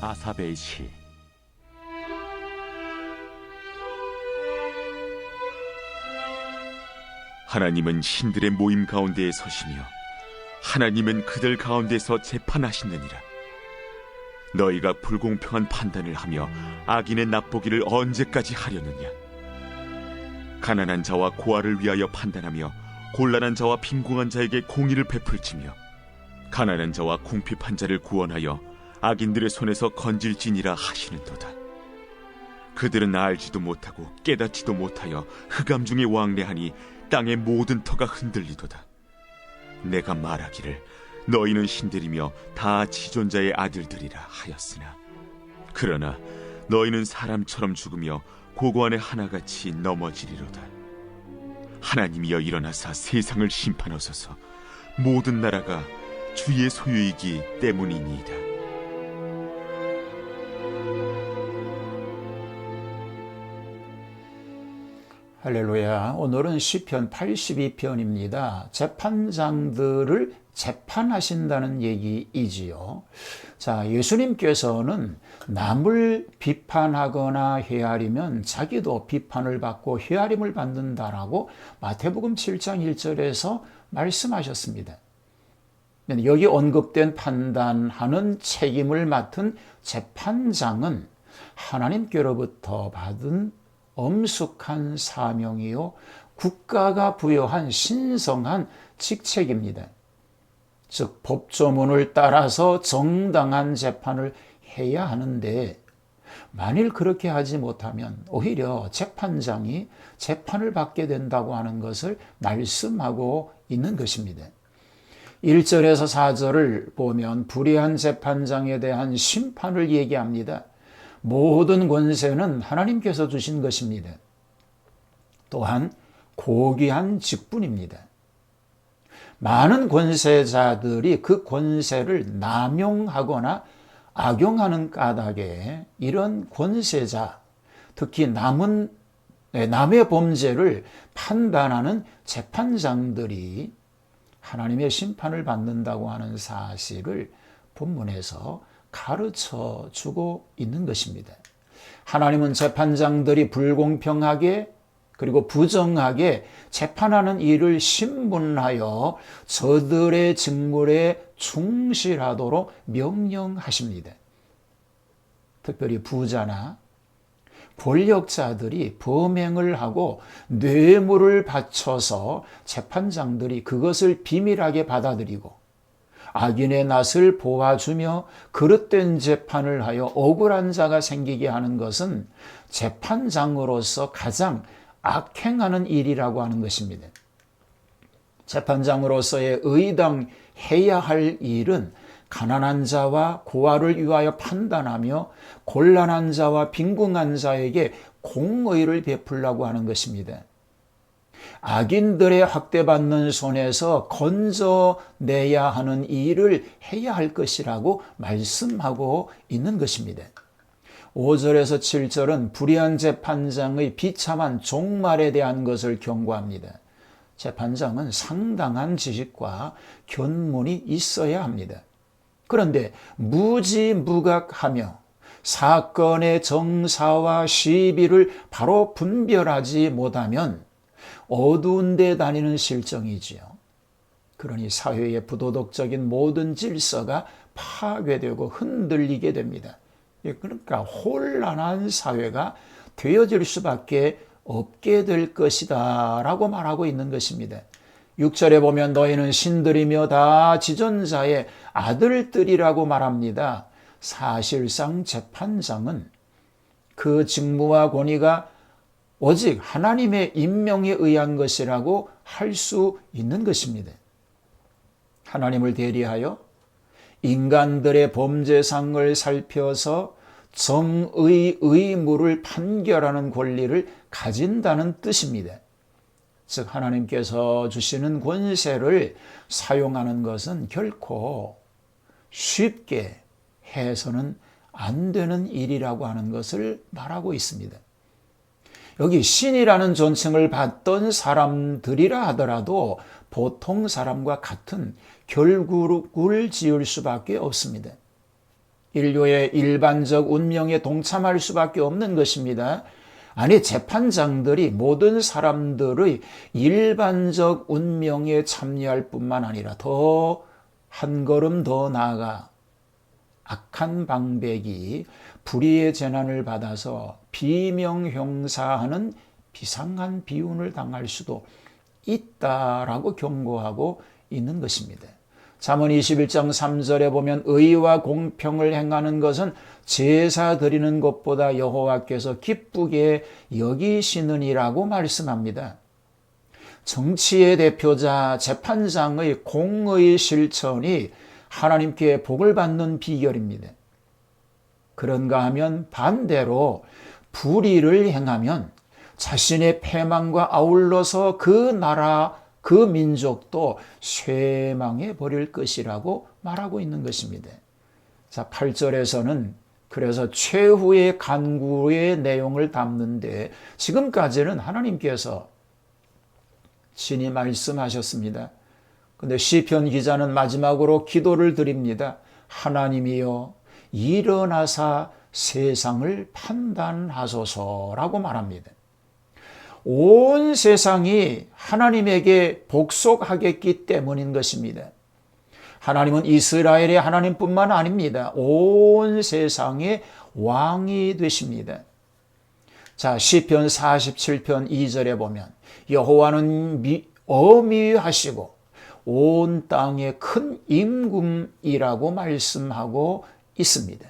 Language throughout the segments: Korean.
아삽의 시. 하나님은 신들의 모임 가운데에 서시며 하나님은 그들 가운데서 재판하시느니라. 너희가 불공평한 판단을 하며 악인의 납보기를 언제까지 하려느냐. 가난한 자와 고아를 위하여 판단하며 곤란한 자와 빈궁한 자에게 공의를 베풀지며 가난한 자와 궁핍한 자를 구원하여 악인들의 손에서 건질지니라 하시는도다. 그들은 알지도 못하고 깨닫지도 못하여 흑암 중에 왕래하니 땅의 모든 터가 흔들리도다. 내가 말하기를 너희는 신들이며 다 지존자의 아들들이라 하였으나 그러나 너희는 사람처럼 죽으며 고고 안에 하나같이 넘어지리로다. 하나님이여 일어나사 세상을 심판하소서. 모든 나라가 주의 소유이기 때문이니이다. 할렐루야. 오늘은 시편 82편입니다. 재판장들을 재판하신다는 얘기이지요. 자, 예수님께서는 남을 비판하거나 헤아리면 자기도 비판을 받고 헤아림을 받는다라고 마태복음 7장 1절에서 말씀하셨습니다. 여기 언급된 판단하는 책임을 맡은 재판장은 하나님께로부터 받은 엄숙한 사명이요 국가가 부여한 신성한 직책입니다. 즉 법조문을 따라서 정당한 재판을 해야 하는데 만일 그렇게 하지 못하면 오히려 재판장이 재판을 받게 된다고 하는 것을 말씀하고 있는 것입니다. 1절에서 4절을 보면 불의한 재판장에 대한 심판을 얘기합니다. 모든 권세는 하나님께서 주신 것입니다. 또한 고귀한 직분입니다. 많은 권세자들이 그 권세를 남용하거나 악용하는 까닭에 이런 권세자, 특히 남의 범죄를 판단하는 재판장들이 하나님의 심판을 받는다고 하는 사실을 본문에서 가르쳐 주고 있는 것입니다. 하나님은 재판장들이 불공평하게 그리고 부정하게 재판하는 일을 신문하여 저들의 직무에 충실하도록 명령하십니다. 특별히 부자나 권력자들이 범행을 하고 뇌물을 바쳐서 재판장들이 그것을 비밀하게 받아들이고 악인의 낯을 보아주며 그릇된 재판을 하여 억울한 자가 생기게 하는 것은 재판장으로서 가장 악행하는 일이라고 하는 것입니다. 재판장으로서의 의당해야 할 일은 가난한 자와 고아를 위하여 판단하며 곤란한 자와 빈궁한 자에게 공의를 베풀라고 하는 것입니다. 악인들의 학대받는 손에서 건져내야 하는 일을 해야 할 것이라고 말씀하고 있는 것입니다. 5절에서 7절은 불의한 재판장의 비참한 종말에 대한 것을 경고합니다. 재판장은 상당한 지식과 견문이 있어야 합니다. 그런데 무지무각하며 사건의 정사와 시비를 바로 분별하지 못하면 어두운 데 다니는 실정이지요. 그러니 사회의 부도덕적인 모든 질서가 파괴되고 흔들리게 됩니다. 그러니까 혼란한 사회가 되어질 수밖에 없게 될 것이다 라고 말하고 있는 것입니다. 6절에 보면 너희는 신들이며 다 지존자의 아들들이라고 말합니다. 사실상 재판장은 그 직무와 권위가 오직 하나님의 임명에 의한 것이라고 할 수 있는 것입니다. 하나님을 대리하여 인간들의 범죄상을 살펴서 정의 의무를 판결하는 권리를 가진다는 뜻입니다. 즉 하나님께서 주시는 권세를 사용하는 것은 결코 쉽게 해서는 안 되는 일이라고 하는 것을 말하고 있습니다. 여기 신이라는 존칭을 받던 사람들이라 하더라도 보통 사람과 같은 결국을 지을 수밖에 없습니다. 인류의 일반적 운명에 동참할 수밖에 없는 것입니다. 아니, 재판장들이 모든 사람들의 일반적 운명에 참여할 뿐만 아니라 더 한 걸음 더 나아가 악한 방백이 불의의 재난을 받아서 비명형사하는 비상한 비운을 당할 수도 있다라고 경고하고 있는 것입니다. 잠언 21장 3절에 보면 의와 공평을 행하는 것은 제사 드리는 것보다 여호와께서 기쁘게 여기시느니라고 말씀합니다. 정치의 대표자 재판장의 공의 실천이 하나님께 복을 받는 비결입니다. 그런가 하면 반대로 불의를 행하면 자신의 패망과 아울러서 그 나라, 그 민족도 쇠망해 버릴 것이라고 말하고 있는 것입니다. 자, 8절에서는 그래서 최후의 간구의 내용을 담는데 지금까지는 하나님께서 친히 말씀하셨습니다. 근데 시편 기자는 마지막으로 기도를 드립니다. 하나님이여 일어나사 세상을 판단하소서라고 말합니다. 온 세상이 하나님에게 복속하겠기 때문인 것입니다. 하나님은 이스라엘의 하나님뿐만 아닙니다. 온 세상의 왕이 되십니다. 자, 시편 47편 2절에 보면 여호와는 어미하시고 온 땅에 큰 임금이라고 말씀하고 있습니다.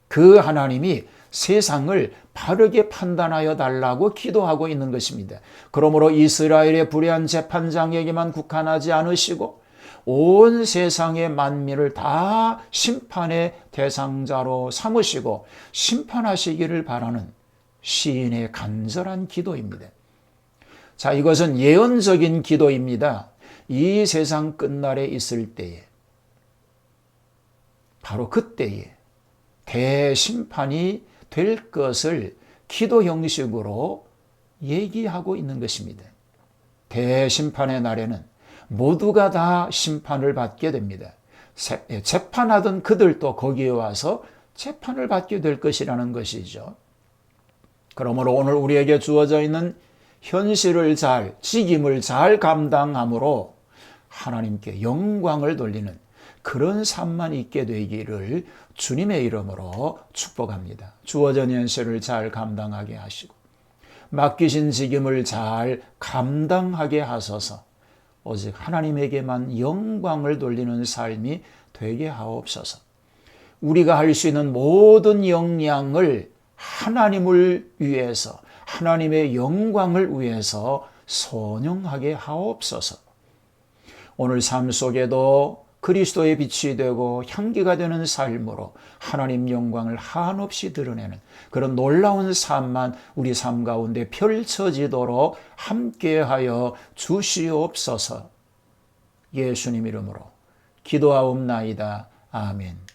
그 하나님이 세상을 바르게 판단하여 달라고 기도하고 있는 것입니다. 그러므로 이스라엘의 불의한 재판장에게만 국한하지 않으시고 온 세상의 만민을 다 심판의 대상자로 삼으시고 심판하시기를 바라는 시인의 간절한 기도입니다. 자, 이것은 예언적인 기도입니다. 이 세상 끝날에 있을 때에, 바로 그때에 대심판이 될 것을 기도 형식으로 얘기하고 있는 것입니다. 대심판의 날에는 모두가 다 심판을 받게 됩니다. 재판하던 그들도 거기에 와서 재판을 받게 될 것이라는 것이죠. 그러므로 오늘 우리에게 주어져 있는 현실을 직임을 잘 감당함으로 하나님께 영광을 돌리는 그런 삶만 있게 되기를 주님의 이름으로 축복합니다. 주어진 현실을 잘 감당하게 하시고 맡기신 직임을 잘 감당하게 하소서. 오직 하나님에게만 영광을 돌리는 삶이 되게 하옵소서. 우리가 할 수 있는 모든 역량을 하나님을 위해서, 하나님의 영광을 위해서 선용하게 하옵소서. 오늘 삶 속에도 그리스도의 빛이 되고 향기가 되는 삶으로 하나님 영광을 한없이 드러내는 그런 놀라운 삶만 우리 삶 가운데 펼쳐지도록 함께하여 주시옵소서. 예수님 이름으로 기도하옵나이다. 아멘.